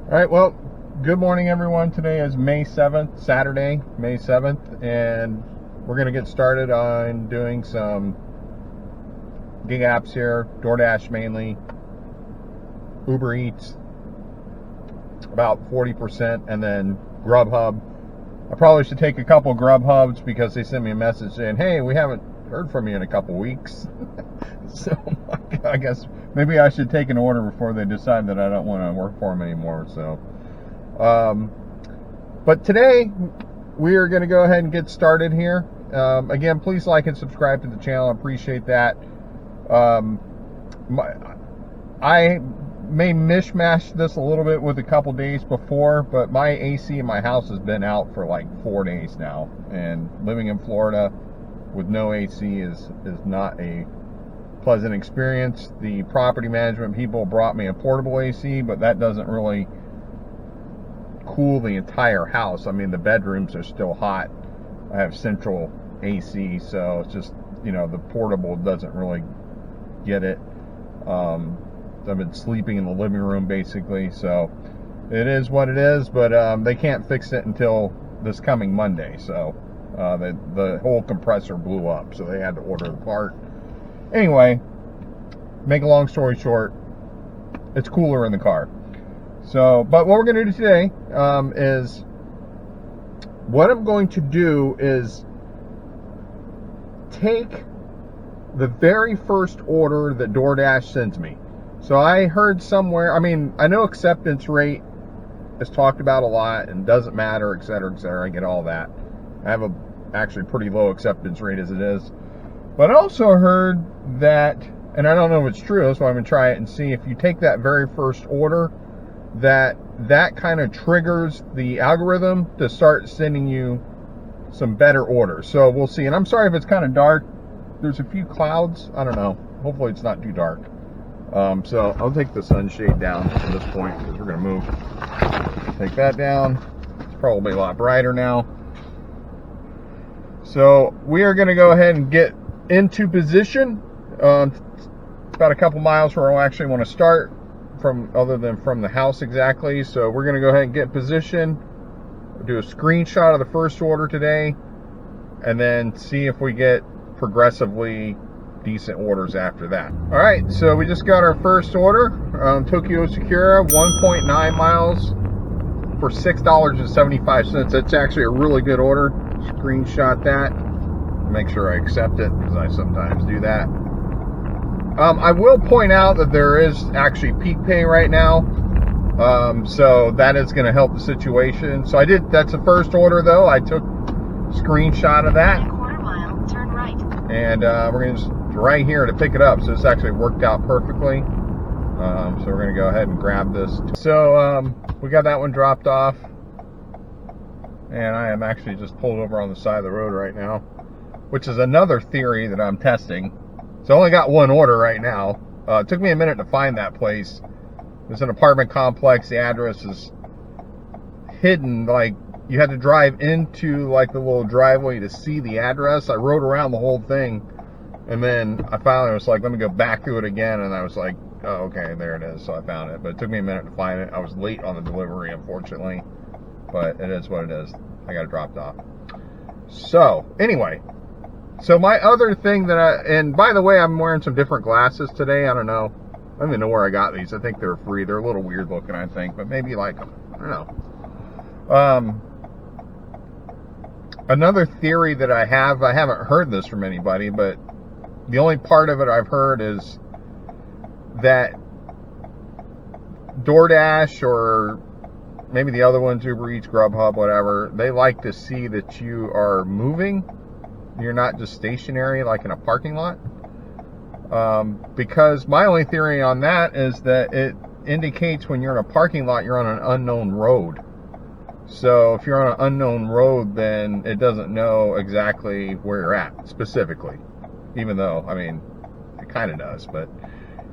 All right, well, good morning, everyone. Today is May 7th, Saturday, May 7th, and we're going to get started on doing some gig apps here, DoorDash mainly, Uber Eats, about 40%, and then GrubHub. I probably should take a couple GrubHubs because they sent me a message saying, hey, we haven't heard from you in a couple weeks. So I guess maybe I should take an order before they decide that I don't want to work for them anymore. So, but today we are going to go ahead and get started here. Again, please like and subscribe to the channel. I appreciate that. I may mishmash this a little bit with a couple days before, but my AC in my house has been out for like 4 days now, and living in Florida with no AC is not a pleasant experience. The property management people brought me a portable AC, but that doesn't really cool the entire house. I mean, the bedrooms are still hot. I have central AC, so it's just, you know, the portable doesn't really get it. I've been sleeping in the living room basically, so it is what it is, but they can't fix it until this coming Monday, so the whole compressor blew up, so they had to order the part. Anyway, make a long story short, it's cooler in the car. So, but what we're going to do today is, what I'm going to do is take the very first order that DoorDash sends me. So I heard somewhere, I mean, I know acceptance rate is talked about a lot and doesn't matter, et cetera, et cetera. I get all that. I have a actually pretty low acceptance rate as it is. But I also heard that, and I don't know if it's true, that's why I'm going to try it and see, if you take that very first order, that kind of triggers the algorithm to start sending you some better orders. So we'll see. And I'm sorry if it's kind of dark. There's a few clouds. I don't know. Hopefully it's not too dark. So I'll take the sunshade down at this point because we're going to move. Take that down. It's probably a lot brighter now. So we are going to go ahead and get into position. About a couple miles where I actually want to start from, other than from the house exactly. So we're going to go ahead and get in position, do a screenshot of the first order today, and then see if we get progressively decent orders after that. All right, so we just got our first order. Tokyo Sakura, 1.9 miles for $6.75. That's actually a really good order. Screenshot that. Make sure I accept it because I sometimes do that. I will point out that there is actually peak pay right now, so that is going to help the situation. So I did. That's the first order though. I took a screenshot of that. Quarter mile, turn right. And we're going to just right here to pick it up. So this actually worked out perfectly. So we're going to go ahead and grab this. So we got that one dropped off, and I am actually just pulled over on the side of the road right now, which is another theory that I'm testing. So I only got one order right now. It took me a minute to find that place. It's an apartment complex. The address is hidden. Like, you had to drive into like the little driveway to see the address. I rode around the whole thing, and then I finally was like, let me go back through it again, and I was like, oh, okay, there it is. So I found it, but it took me a minute to find it. I was late on the delivery, unfortunately, but it is what it is. I got it dropped off. So anyway, so my other thing that and by the way, I'm wearing some different glasses today. I don't know. I don't even know where I got these. I think they're free. They're a little weird looking, I think, but maybe you like them. I don't know. Another theory that I haven't heard this from anybody, but the only part of it I've heard is that DoorDash, or maybe the other ones, Uber Eats, GrubHub, whatever, they like to see that you are moving. You're not just stationary like in a parking lot. Because my only theory on that is that it indicates when you're in a parking lot, you're on an unknown road. So if you're on an unknown road, then it doesn't know exactly where you're at specifically. Even though, I mean, it kind of does. But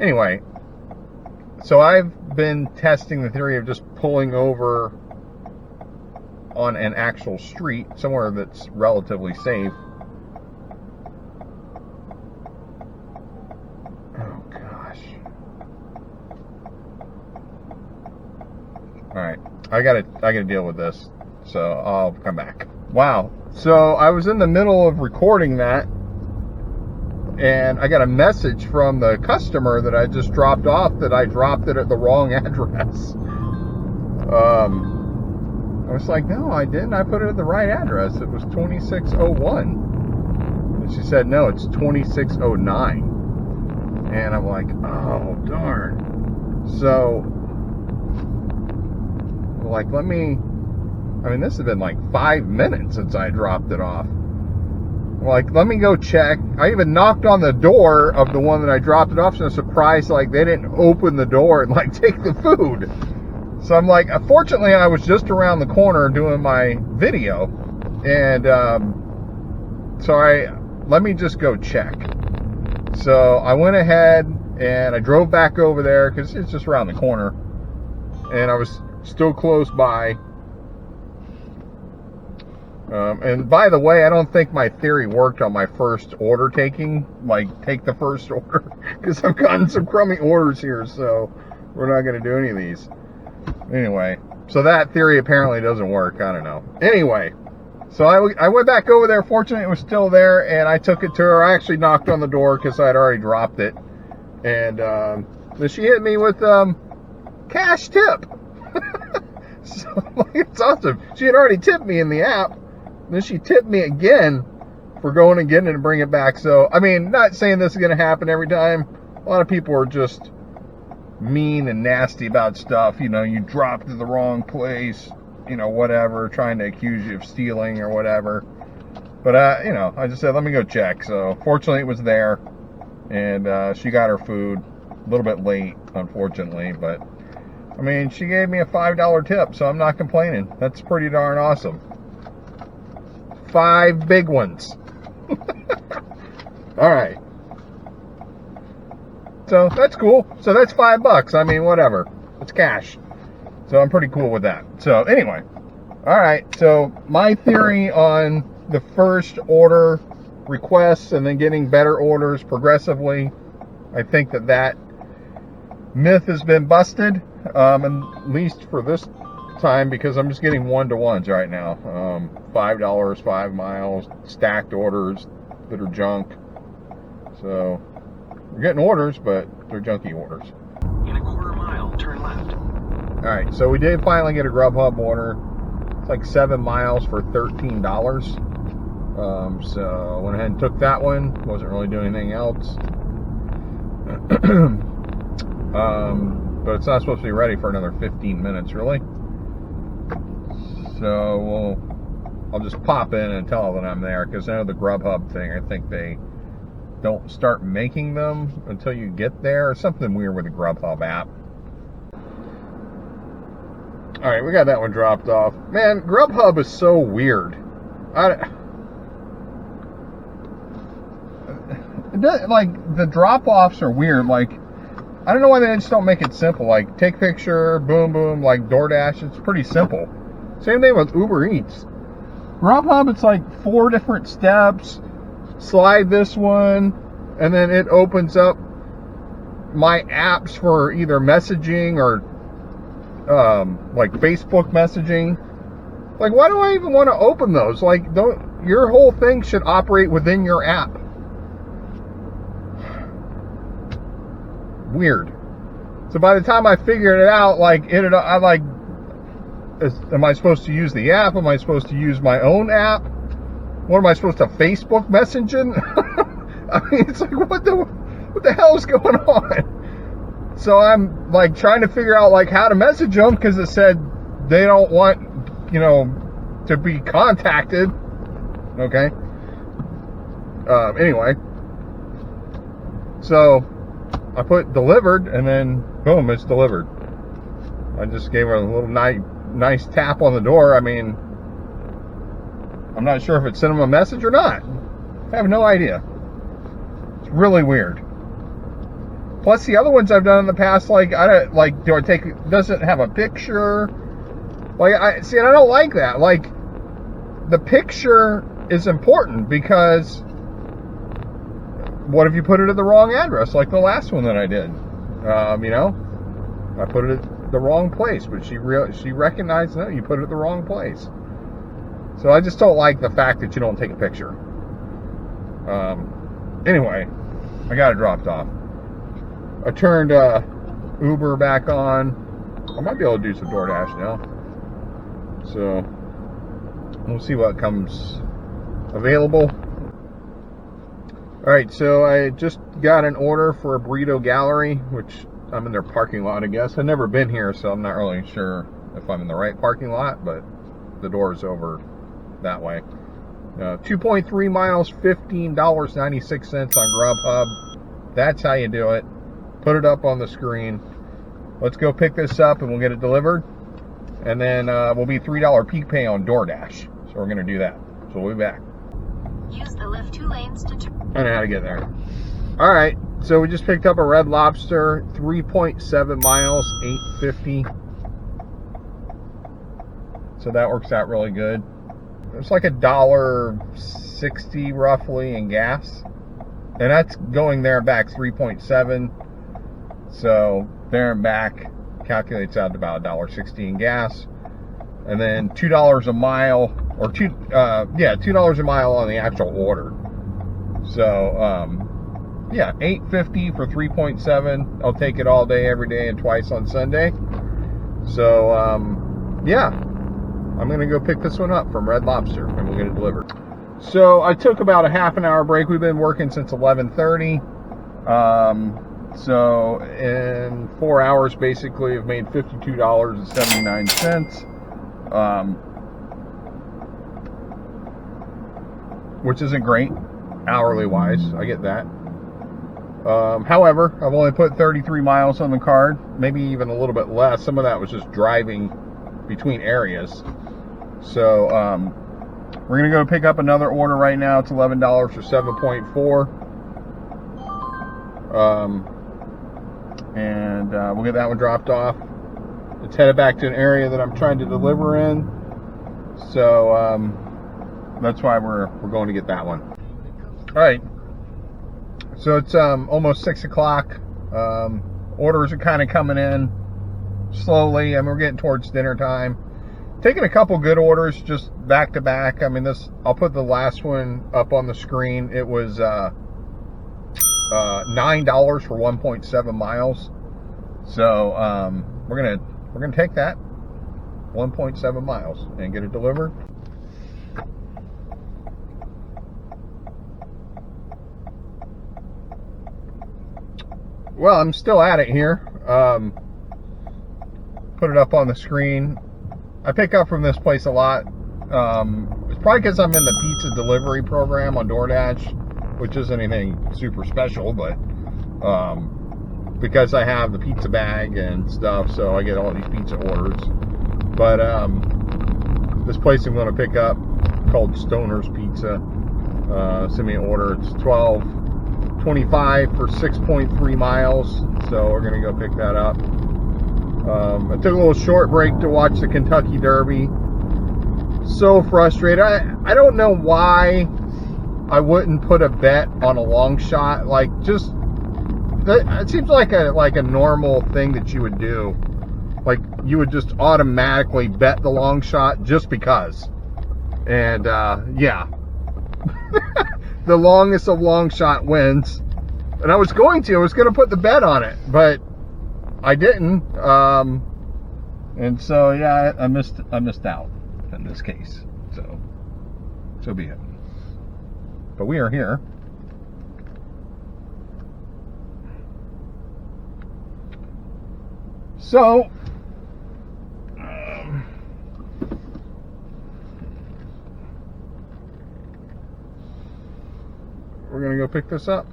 anyway, so I've been testing the theory of just pulling over on an actual street, somewhere that's relatively safe. Oh gosh. right, I gotta deal with this, so I'll come back. Wow. So I was in the middle of recording that, and I got a message from the customer that I just dropped off that I dropped it at the wrong address. I was like, no, I didn't. I put it at the right address. It was 2601. And she said, no, it's 2609. And I'm like, oh, darn. So, like, this has been like 5 minutes since I dropped it off. Like, let me go check. I even knocked on the door of the one that I dropped it off, so I'm surprised, like, they didn't open the door and, like, take the food. So I'm like, fortunately, I was just around the corner doing my video, and let me just go check. So I went ahead and I drove back over there because it's just around the corner, and I was still close by. And by the way, I don't think my theory worked on my first order taking, like take the first order, because I've gotten some crummy orders here, so we're not going to do any of these. Anyway, so that theory apparently doesn't work. I don't know. Anyway, so I went back over there. Fortunately, it was still there, and I took it to her. I actually knocked on the door because I had already dropped it, and then she hit me with cash tip. So it's awesome. She had already tipped me in the app. Then she tipped me again for going and getting it and bring it back. So, I mean, not saying this is going to happen every time. A lot of people are just mean and nasty about stuff. You know, you dropped it in the wrong place, you know, whatever, trying to accuse you of stealing or whatever. But, you know, I just said, let me go check. So, fortunately, it was there. And she got her food a little bit late, unfortunately. But, I mean, she gave me a $5 tip, so I'm not complaining. That's pretty darn awesome. 5 big ones. All right. So that's cool. So that's $5. I mean, whatever. It's cash. So I'm pretty cool with that. So anyway. All right. So my theory on the first order requests and then getting better orders progressively, I think that myth has been busted. At least for this time, because I'm just getting one-to-ones right now. $5, 5 miles, stacked orders that are junk. So we're getting orders, but they're junky orders. In a quarter mile, turn left. All right, so we did finally get a GrubHub order. It's like 7 miles for $13. So I went ahead and took that one. Wasn't really doing anything else. But it's not supposed to be ready for another 15 minutes, really. So I'll just pop in and tell them that I'm there, because I know the GrubHub thing, I think they don't start making them until you get there, or something weird with the GrubHub app. All right, we got that one dropped off. Man, GrubHub is so weird. Like, the drop-offs are weird. Like, I don't know why they just don't make it simple. Like, take picture, boom, boom, like DoorDash. It's pretty simple. Same thing with Uber Eats. GrubHub, it's like 4 different steps. Slide this one, and then it opens up my apps for either messaging or like Facebook messaging. Like, why do I even want to open those? Like, your whole thing should operate within your app. Weird. So by the time I figured it out, like, I'm like, am I supposed to use the app? Am I supposed to use my own app? What am I supposed to Facebook messaging? I mean, it's like, what the hell is going on? So I'm like trying to figure out like how to message them, because it said they don't want, you know, to be contacted. Okay. Anyway, so I put delivered, and then boom, it's delivered. I just gave her a little nice tap on the door. I mean, I'm not sure if it sent them a message or not. I have no idea. It's really weird. Plus, the other ones I've done in the past, like, does it have a picture? Like, I don't like that. Like, the picture is important, because what if you put it at the wrong address, like the last one that I did? You know? I put it at the wrong place, but she recognized, no, you put it at the wrong place. So I just don't like the fact that you don't take a picture. Anyway, I got it dropped off. I turned Uber back on. I might be able to do some DoorDash now. So we'll see what comes available. Alright, so I just got an order for a burrito gallery, which I'm in their parking lot, I guess. I've never been here, so I'm not really sure if I'm in the right parking lot, but the door is over that way. 2.3 miles, $15.96 on GrubHub. That's how you do it. Put it up on the screen. Let's go pick this up and we'll get it delivered. And then we'll be $3 peak pay on DoorDash. So we're going to do that. So we'll be back. Use the left 2 lanes to turn. I know how to get there. Alright, so we just picked up a Red Lobster, 3.7 miles, $8.50. So that works out really good. It's like $1.60 roughly in gas. And that's going there and back 3.7. So there and back calculates out to about $1.60 in gas. And then $2 a mile, or $2 a mile on the actual order. So, yeah, $8.50 for 3.7. I'll take it all day, every day, and twice on Sunday. So, yeah, I'm going to go pick this one up from Red Lobster, and we'll get it delivered. So, I took about a half an hour break. We've been working since 11:30. So, in 4 hours, basically, I've made $52.79. Which isn't great, hourly wise, I get that. However, I've only put 33 miles on the card, maybe even a little bit less. Some of that was just driving between areas. So, we're going to go pick up another order right now. It's $11 for 7.4. And we'll get that one dropped off. It's headed back to an area that I'm trying to deliver in. So, that's why we're going to get that one. Alright. So it's almost 6 o'clock. Orders are kind of coming in slowly. I mean, we're getting towards dinner time. Taking a couple good orders just back to back. I mean, I'll put the last one up on the screen. It was $9 for 1.7 miles. So we're gonna take that 1.7 miles and get it delivered. Well, I'm still at it here. Put it up on the screen. I pick up from this place a lot. It's probably because I'm in the pizza delivery program on DoorDash, which isn't anything super special, but because I have the pizza bag and stuff, so I get all these pizza orders. But this place I'm going to pick up, called Stoner's Pizza, send me an order. It's $12.25 for 6.3 miles, so we're going to go pick that up. I took a little short break to watch the Kentucky Derby. So frustrated. I don't know why I wouldn't put a bet on a long shot. Like, just, it seems like a normal thing that you would do. Like, you would just automatically bet the long shot just because. And, yeah. The longest of long shot wins. And I was going to put the bet on it, but I didn't. And so, yeah, I missed out in this case. So be it. But we are here. So, we're going to go pick this up.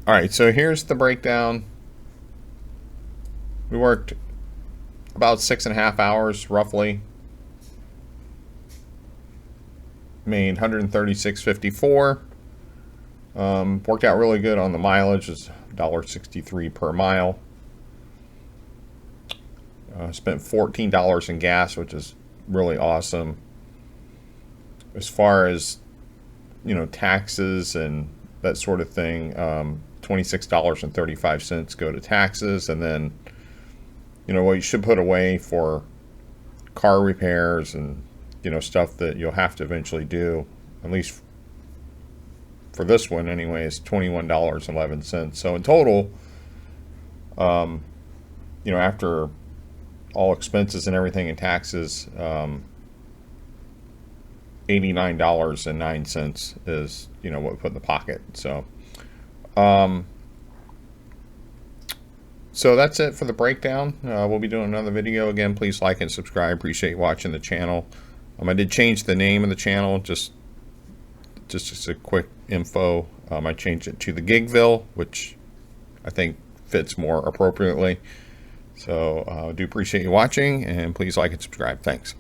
Alright, so here's the breakdown. We worked about 6.5 hours, roughly. Made $136.54. Worked out really good on the mileage. It's $1.63 per mile. Spent $14 in gas, which is really awesome. As far as, taxes and that sort of thing, $26.35 go to taxes, and then, you know, what you should put away for car repairs and, you know, stuff that you'll have to eventually do, at least for this one anyway, is $21.11. So in total, you know, after all expenses and everything and taxes, $89.09 is, you know, what we put in the pocket. So so that's it for the breakdown. We'll be doing another video. Again, please like and subscribe. Appreciate watching the channel. I did change the name of the channel, just a quick info. I changed it to TheGigVille, which I think fits more appropriately. So I do appreciate you watching, and please like and subscribe. Thanks.